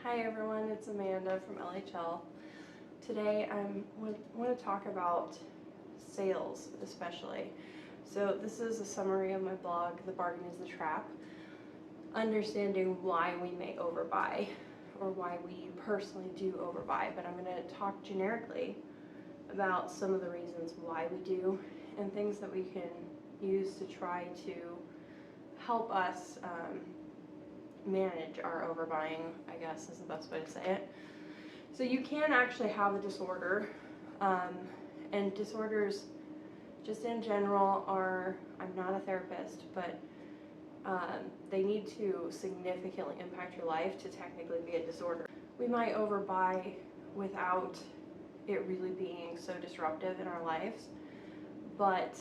Hi everyone, it's Amanda from LHL. Today I want to talk about sales especially. So this is a summary of my blog, The Bargain is the Trap, understanding why we may overbuy or why we personally do overbuy, but I'm going to talk generically about some of the reasons why we do and things that we can use to try to help us manage our overbuying, I guess is the best way to say it. So you can actually have a disorder, and disorders just in general are, I'm not a therapist, but they need to significantly impact your life to technically be a disorder. We might overbuy without it really being so disruptive in our lives, but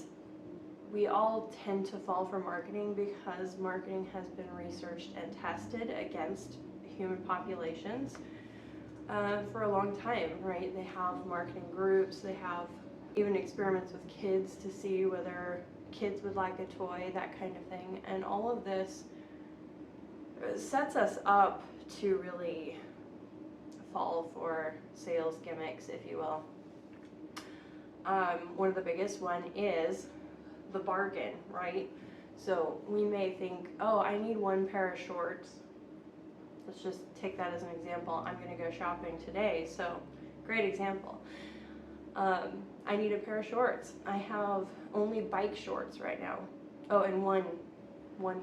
we all tend to fall for marketing because marketing has been researched and tested against human populations for a long time, right? They have marketing groups, they have even experiments with kids to see whether kids would like a toy, that kind of thing. And all of this sets us up to really fall for sales gimmicks, if you will. One of the biggest one is the bargain, right? So we may think, oh, I need one pair of shorts. Let's just take that as an example. I'm going to go shopping today, so great example. I need a pair of shorts. I have only bike shorts right now. Oh, and one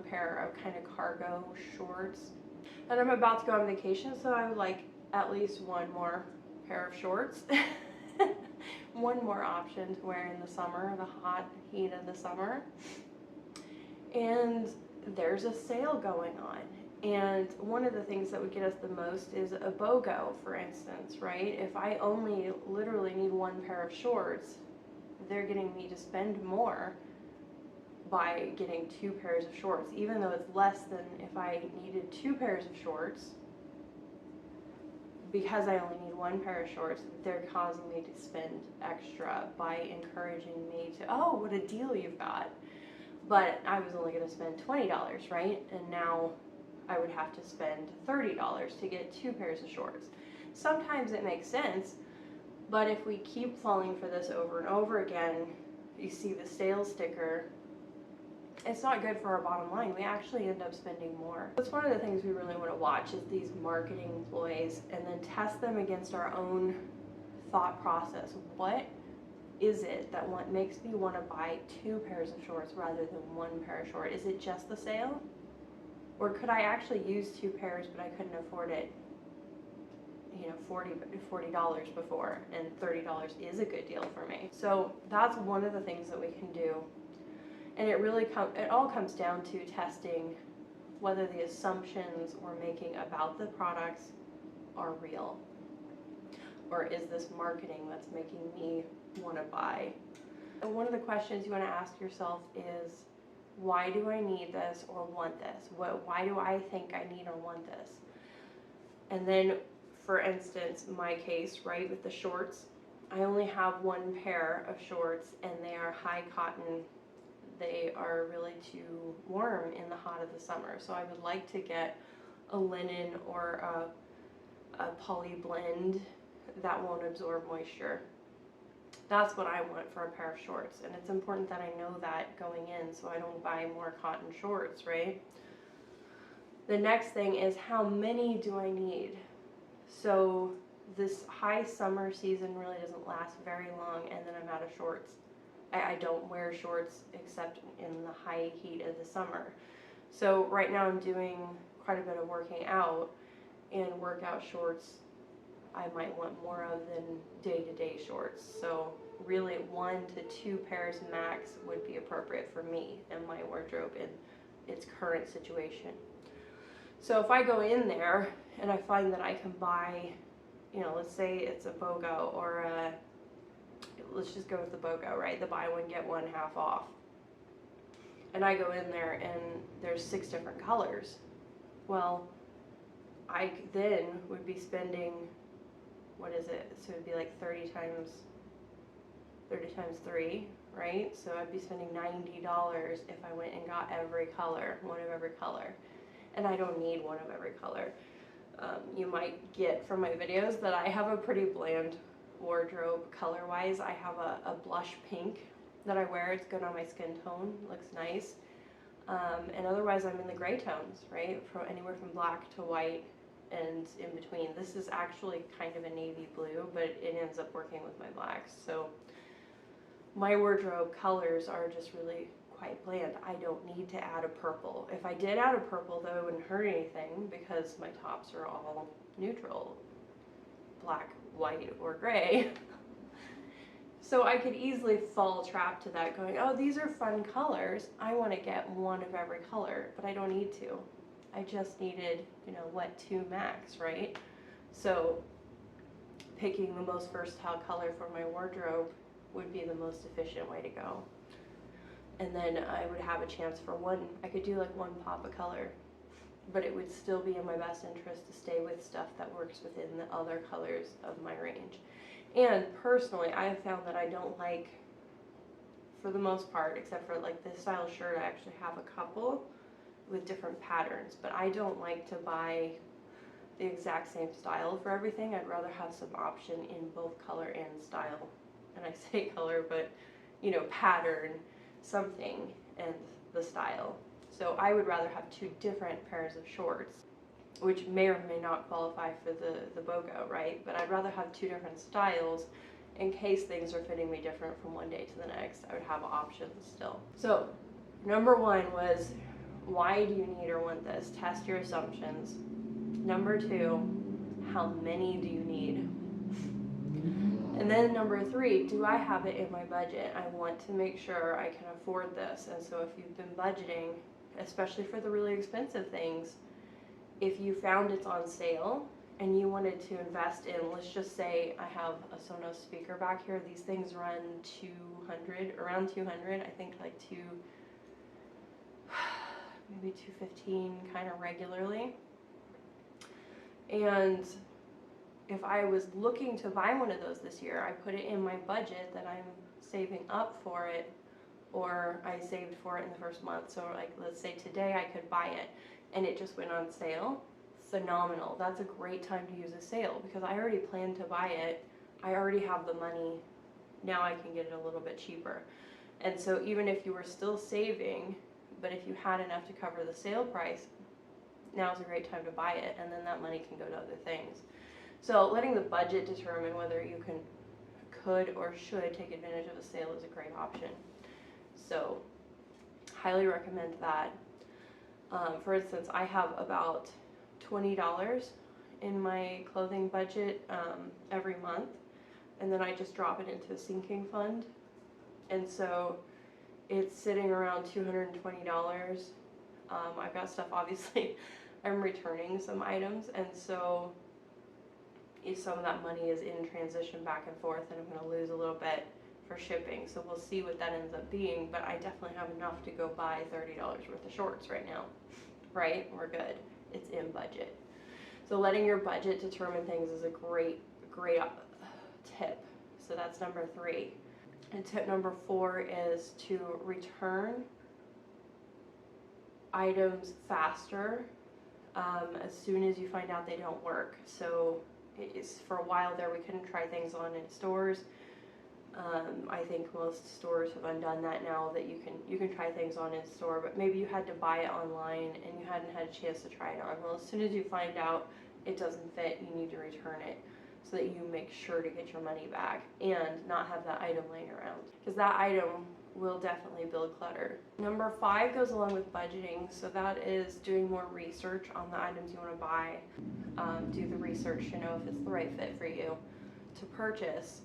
pair of kind of cargo shorts. And I'm about to go on vacation, so I would like at least one more pair of shorts. One more option to wear in the summer, the hot heat of the summer. And there's a sale going on. And one of the things that would get us the most is a BOGO, for instance, right? If I only literally need one pair of shorts, they're getting me to spend more by getting two pairs of shorts, even though it's less than if I needed two pairs of shorts. Because I only need one pair of shorts, they're causing me to spend extra by encouraging me to, oh, what a deal you've got. But I was only going to spend $20, right? And now I would have to spend $30 to get two pairs of shorts. Sometimes it makes sense, but if we keep falling for this over and over again, you see the sales sticker, it's not good for our bottom line. We actually end up spending more. That's one of the things we really want to watch is these marketing ploys and then test them against our own thought process. What is it that makes me want to buy two pairs of shorts rather than one pair of shorts? Is it just the sale? Or could I actually use two pairs but I couldn't afford it, $40 before, and $30 is a good deal for me. So that's one of the things that we can do. And it all comes down to testing whether the assumptions we're making about the products are real. Or is this marketing that's making me want to buy? And one of the questions you want to ask yourself is, why do I need this or want this? Why do I think I need or want this? And then, for instance, my case, right, with the shorts, I only have one pair of shorts and they are high cotton. They are really too warm in the hot of the summer. So I would like to get a linen or a poly blend that won't absorb moisture. That's what I want for a pair of shorts. And it's important that I know that going in so I don't buy more cotton shorts, right? The next thing is, how many do I need? So this high summer season really doesn't last very long, and then I'm out of shorts. I don't wear shorts except in the high heat of the summer. So right now I'm doing quite a bit of working out, and workout shorts I might want more of than day-to-day shorts. So really 1 to 2 pairs max would be appropriate for me and my wardrobe in its current situation. So if I go in there and I find that I can buy, let's say it's a BOGO or let's just go with the BOGO, right? The buy one, get one half off. And I go in there and there's 6 different colors. Well, I then would be spending, what is it? So it'd be like 30 times 3, right? So I'd be spending $90 if I went and got every color, one of every color. And I don't need one of every color. You might get from my videos that I have a pretty bland wardrobe color-wise. I have a blush pink that I wear. It's good on my skin tone, looks nice. And otherwise I'm in the gray tones, right? From anywhere from black to white and in between. This is actually kind of a navy blue, but it ends up working with my blacks. So my wardrobe colors are just really quite bland. I don't need to add a purple. If I did add a purple, though, it wouldn't hurt anything because my tops are all neutral, black, white, or gray. So I could easily fall trapped to that, going, oh, these are fun colors. I want to get one of every color, but I don't need to. I just needed, what, 2 max, right? So picking the most versatile color for my wardrobe would be the most efficient way to go. And then I would have a chance for I could do like 1 pop of color, but it would still be in my best interest to stay with stuff that works within the other colors of my range. And personally, I have found that I don't like, for the most part, except for like this style shirt, I actually have a couple with different patterns, but I don't like to buy the exact same style for everything. I'd rather have some option in both color and style. And I say color, but pattern, something, and the style. So I would rather have 2 different pairs of shorts, which may or may not qualify for the BOGO, right? But I'd rather have 2 different styles in case things are fitting me different from one day to the next. I would have options still. So number 1 was, why do you need or want this? Test your assumptions. Number 2, how many do you need? And then number 3, do I have it in my budget? I want to make sure I can afford this. And so if you've been budgeting, especially for the really expensive things, if you found it's on sale and you wanted to invest in, let's just say I have a Sonos speaker back here. These things run around 200, I think like maybe 215 kind of regularly. And if I was looking to buy one of those this year, I put it in my budget that I'm saving up for it, or I saved for it in the first month. So like, let's say today I could buy it and it just went on sale. Phenomenal. That's a great time to use a sale because I already planned to buy it. I already have the money. Now I can get it a little bit cheaper. And so even if you were still saving, but if you had enough to cover the sale price, now is a great time to buy it, and then that money can go to other things. So letting the budget determine whether you could or should take advantage of a sale is a great option. So highly recommend that. For instance, I have about $20 in my clothing budget every month, and then I just drop it into a sinking fund. And so it's sitting around $220. I've got stuff, obviously, I'm returning some items, and so if some of that money is in transition back and forth, and I'm going to lose a little bit for shipping. So we'll see what that ends up being, but I definitely have enough to go buy $30 worth of shorts right now, right? We're good. It's in budget. So letting your budget determine things is a great tip. So that's number 3. And tip number 4 is to return items faster as soon as you find out they don't work. So for a while there, we couldn't try things on in stores. I think most stores have undone that now, that you can try things on in store, but maybe you had to buy it online and you hadn't had a chance to try it on. Well, as soon as you find out it doesn't fit, you need to return it so that you make sure to get your money back and not have that item laying around, because that item will definitely build clutter. Number 5 goes along with budgeting, so that is doing more research on the items you want to buy. Do the research to know if it's the right fit for you to purchase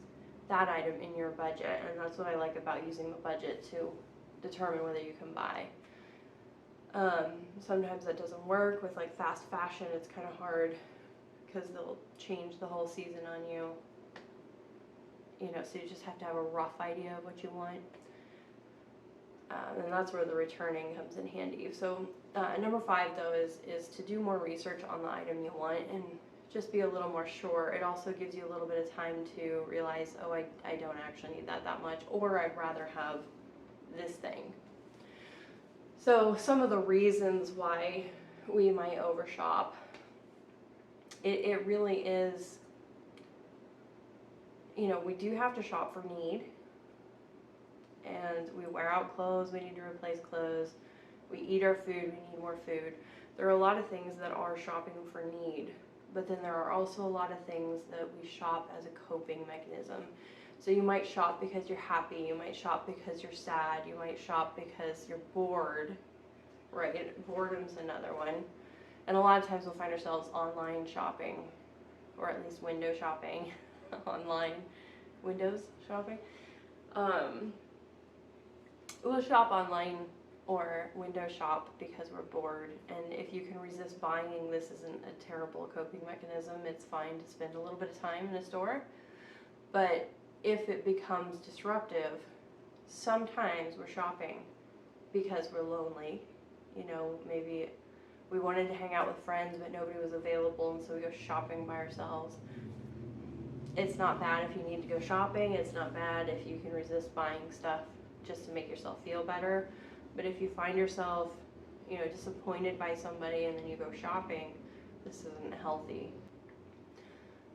that item in your budget, and that's what I like about using the budget to determine whether you can buy. Sometimes that doesn't work with like fast fashion. It's kind of hard because they'll change the whole season on you, so you just have to have a rough idea of what you want. And that's where the returning comes in handy. So number 5 though is to do more research on the item you want and just be a little more sure. It also gives you a little bit of time to realize, oh, I don't actually need that much, or I'd rather have this thing. So some of the reasons why we might overshop. It really is, you know, we do have to shop for need, and we wear out clothes, we need to replace clothes, we eat our food, we need more food. There are a lot of things that are shopping for need, but then there are also a lot of things that we shop as a coping mechanism. So you might shop because you're happy, you might shop because you're sad, you might shop because you're bored, right? Boredom's another one. And a lot of times we'll find ourselves online shopping, or at least window shopping, online, windows shopping. We'll shop online or window shop because we're bored, and if you can resist buying, this isn't a terrible coping mechanism. It's fine to spend a little bit of time in a store, but if it becomes disruptive, sometimes we're shopping because we're lonely. You know, maybe we wanted to hang out with friends, but nobody was available, and so we go shopping by ourselves. It's not bad if you need to go shopping. It's not bad if you can resist buying stuff just to make yourself feel better. But if you find yourself, you know, disappointed by somebody and then you go shopping, this isn't healthy.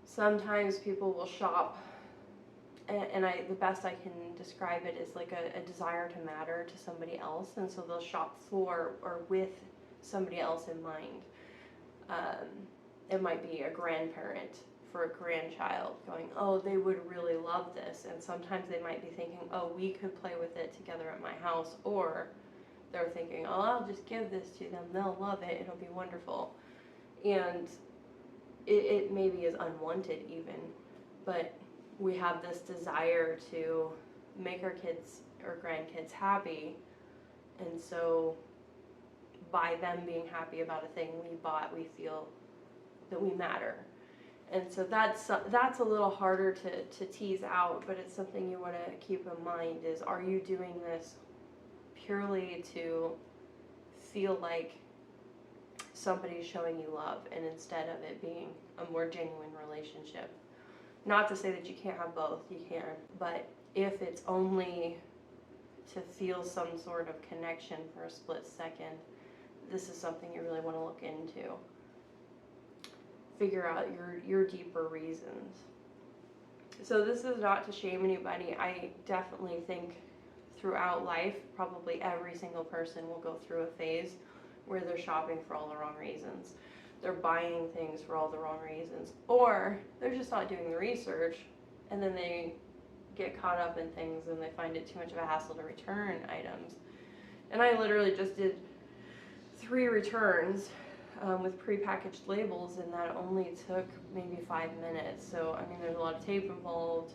Sometimes people will shop, and the best I can describe it is like a desire to matter to somebody else, and so they'll shop for or with somebody else in mind. It might be a grandparent for a grandchild going, oh, they would really love this. And sometimes they might be thinking, oh, we could play with it together at my house. Or they're thinking, oh, I'll just give this to them. They'll love it. It'll be wonderful. And it maybe is unwanted even. But we have this desire to make our kids or grandkids happy. And so by them being happy about a thing we bought, we feel that we matter. And so that's a little harder to tease out, but it's something you want to keep in mind is, are you doing this purely to feel like somebody's showing you love, and instead of it being a more genuine relationship? Not to say that you can't have both, you can, but if it's only to feel some sort of connection for a split second, this is something you really want to look into. Figure out your deeper reasons. So this is not to shame anybody. I definitely think throughout life, probably every single person will go through a phase where they're shopping for all the wrong reasons. They're buying things for all the wrong reasons, or they're just not doing the research, and then they get caught up in things and they find it too much of a hassle to return items. And I literally just did 3 returns with prepackaged labels, and that only took maybe 5 minutes. So I mean, there's a lot of tape involved,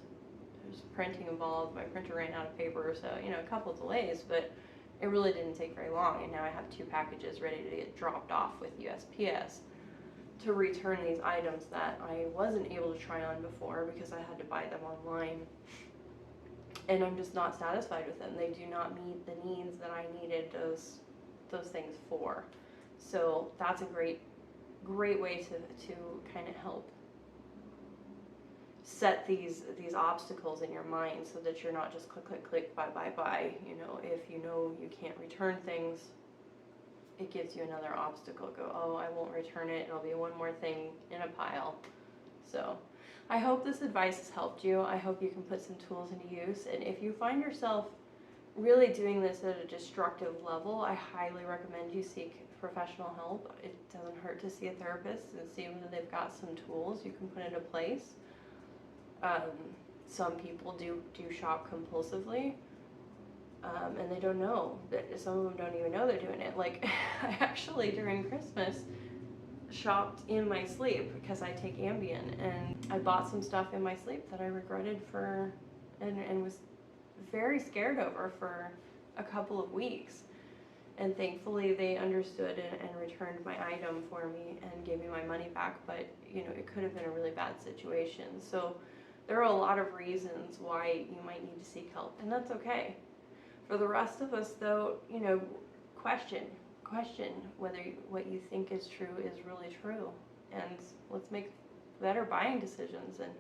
there's printing involved, my printer ran out of paper, so you know, a couple of delays, but it really didn't take very long, and now I have 2 packages ready to get dropped off with USPS to return these items that I wasn't able to try on before because I had to buy them online, and I'm just not satisfied with them. They do not meet the needs that I needed those things for. So that's a great way to kind of help set these obstacles in your mind so that you're not just click, buy. You know, if you know you can't return things, it gives you another obstacle. Go, oh, I won't return it. It'll be one more thing in a pile. So I hope this advice has helped you. I hope you can put some tools into use. And if you find yourself really doing this at a destructive level, I highly recommend you seek professional help. It doesn't hurt to see a therapist and see whether they've got some tools you can put into place. Some people do shop compulsively, and they don't know. Some of them don't even know they're doing it. Like, I actually, during Christmas, shopped in my sleep because I take Ambien, and I bought some stuff in my sleep that I regretted and was very scared over for a couple of weeks. And thankfully they understood and returned my item for me and gave me my money back, but you know, it could have been a really bad situation. So there are a lot of reasons why you might need to seek help, and that's okay. For the rest of us though, you know, question whether what you think is true is really true, and let's make better buying decisions and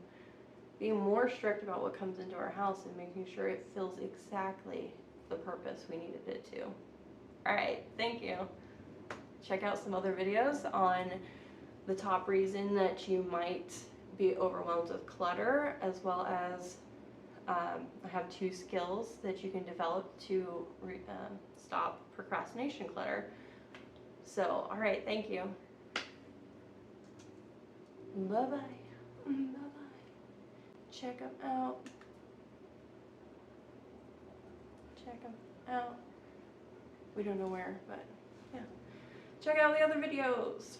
be more strict about what comes into our house and making sure it fills exactly the purpose we needed it to. Alright, thank you. Check out some other videos on the top reason that you might be overwhelmed with clutter, as well as I have 2 skills that you can develop to stop procrastination clutter. So, all right, thank you. Bye-bye. Bye-bye. Check them out. Check them out. We don't know where, but yeah. Check out the other videos.